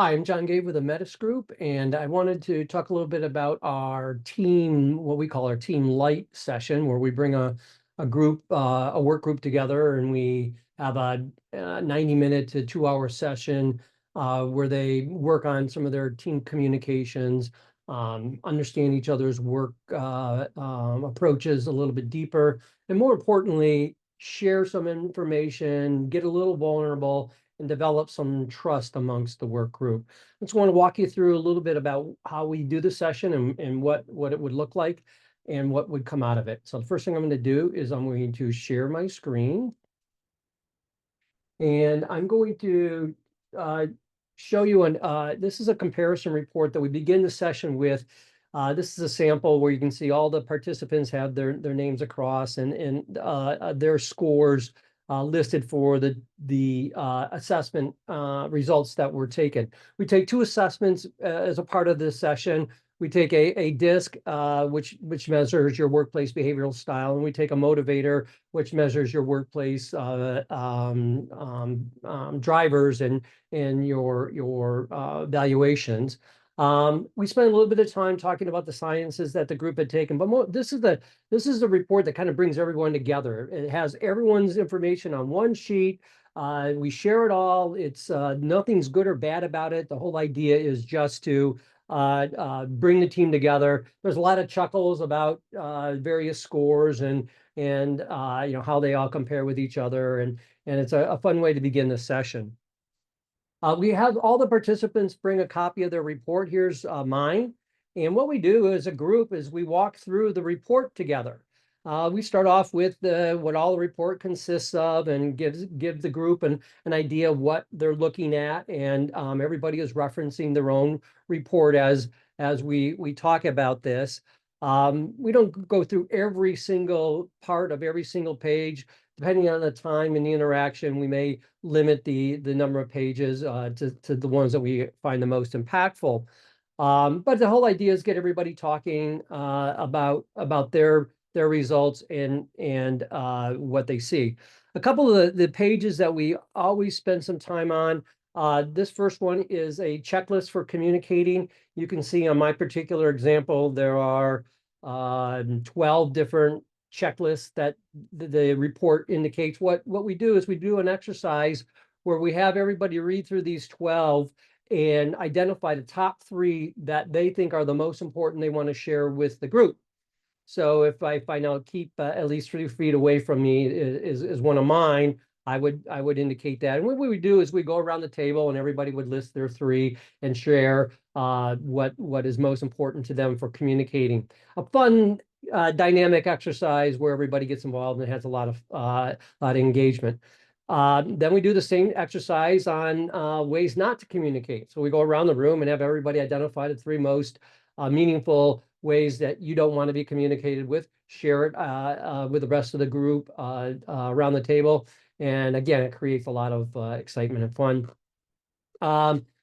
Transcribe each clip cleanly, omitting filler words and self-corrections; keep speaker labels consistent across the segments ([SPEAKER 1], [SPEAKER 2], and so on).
[SPEAKER 1] Hi, I'm John Gave with the Metis Group, and I wanted to talk a little bit about our team, what we call our team Lite session, where we bring a group, a work group together, and we have a 90-minute to 2-hour session where they work on some of their team communications, understand each other's work approaches a little bit deeper, and more importantly, share some information, get a little vulnerable, and develop some trust amongst the work group. I just want to walk you through a little bit about how we do the session and what it would look like and what would come out of it. So the first thing I'm going to do is I'm going to share my screen. And I'm going to show you this is a comparison report that we begin the session with. This is a sample where you can see all the participants have their names across and their scores listed for the assessment results that were taken. We take 2 assessments as a part of this session. We take a DISC, which measures your workplace behavioral style, and we take a motivator, which measures your workplace drivers and your valuations. We spent a little bit of time talking about the sciences that the group had taken, but this is the report that kind of brings everyone together. It has everyone's information on one sheet. We share it all. It's nothing's good or bad about it. The whole idea is just to bring the team together. There's a lot of chuckles about various scores and how they all compare with each other, and it's a fun way to begin the session. We have all the participants bring a copy of their report. Here's mine. And what we do as a group is we walk through the report together. We start off with what all the report consists of and give the group an idea of what they're looking at. And everybody is referencing their own report as we talk about this. We don't go through every single part of every single page. Depending on the time and the interaction, we may limit the number of pages to the ones that we find the most impactful. But the whole idea is get everybody talking about their results and what they see. A couple of the pages that we always spend some time on. This first one is a checklist for communicating. You can see on my particular example, there are 12 different checklists that the report indicates. What we do is we do an exercise where we have everybody read through these 12 and identify the top 3 that they think are the most important they want to share with the group. So if I find out keep at least 3 feet away from me is one of mine, I would indicate that. And what we would do is we go around the table and everybody would list their 3 and share what is most important to them for communicating. A fun dynamic exercise where everybody gets involved and has a lot of engagement. Then we do the same exercise on ways not to communicate. So we go around the room and have everybody identify the 3 most meaningful ways that you don't want to be communicated with. Share it with the rest of the group around the table. And again, it creates a lot of excitement and fun.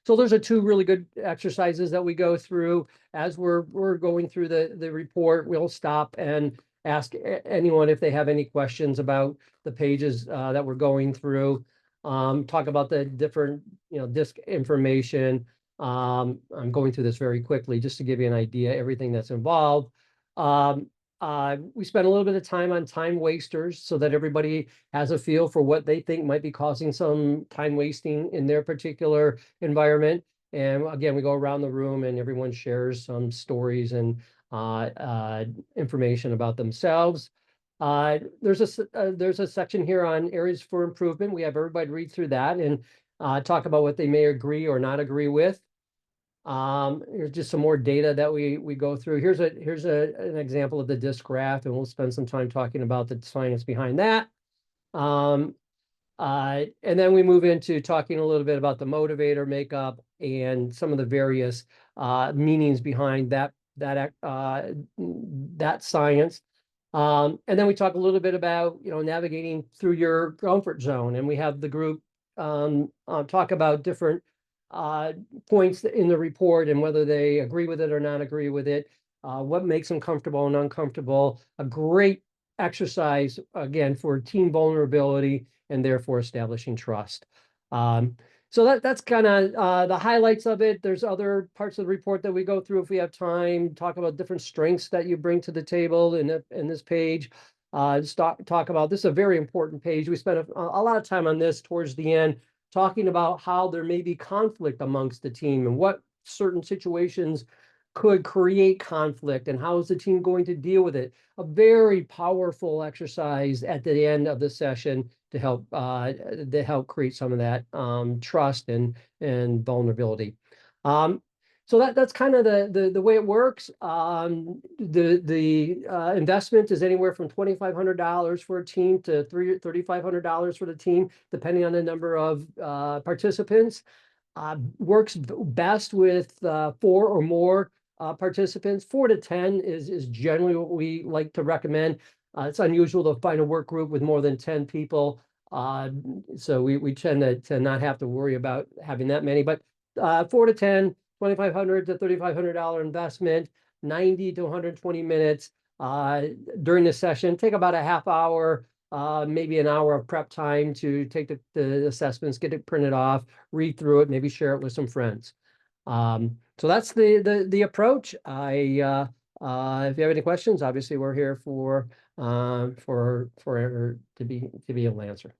[SPEAKER 1] So those are 2 really good exercises that we go through. As we're going through the report, we'll stop and ask anyone if they have any questions about the pages that we're going through. Talk about the different DISC information. I'm going through this very quickly just to give you an idea, everything that's involved. We spent a little bit of time on time wasters so that everybody has a feel for what they think might be causing some time wasting in their particular environment. And again, we go around the room and everyone shares some stories and information about themselves. There's a section here on areas for improvement. We have everybody read through that and talk about what they may agree or not agree with. Here's just some more data that we go through. Here's an example of the DISC graph, and we'll spend some time talking about the science behind that. And then we move into talking a little bit about the motivator makeup and some of the various meanings behind that science. And then we talk a little bit about navigating through your comfort zone, and we have the group talk about different points in the report and whether they agree with it or not agree with it, what makes them comfortable and uncomfortable. A great exercise, again, for team vulnerability and therefore establishing trust. So that's kind of the highlights of it. There's other parts of the report that we go through if we have time, talk about different strengths that you bring to the table in this page. Talk about this is a very important page. We spent a lot of time on this towards the end, talking about how there may be conflict amongst the team and what certain situations could create conflict and how is the team going to deal with it. A very powerful exercise at the end of the session to help create some of that trust and vulnerability. So that's kind of the way it works. The investment is anywhere from $2,500 for a team to $3,500 for the team, depending on the number of participants. Works best with 4 or more participants. 4 to 10 is generally what we like to recommend. It's unusual to find a work group with more than 10 people. So we tend to not have to worry about having that many, but 4 to 10, $2,500 to $3,500 investment, 90 to 120 minutes during the session. Take about a half hour, maybe an hour of prep time to take the assessments, get it printed off, read through it, maybe share it with some friends. So that's the approach. If you have any questions, obviously we're here for to be able to answer.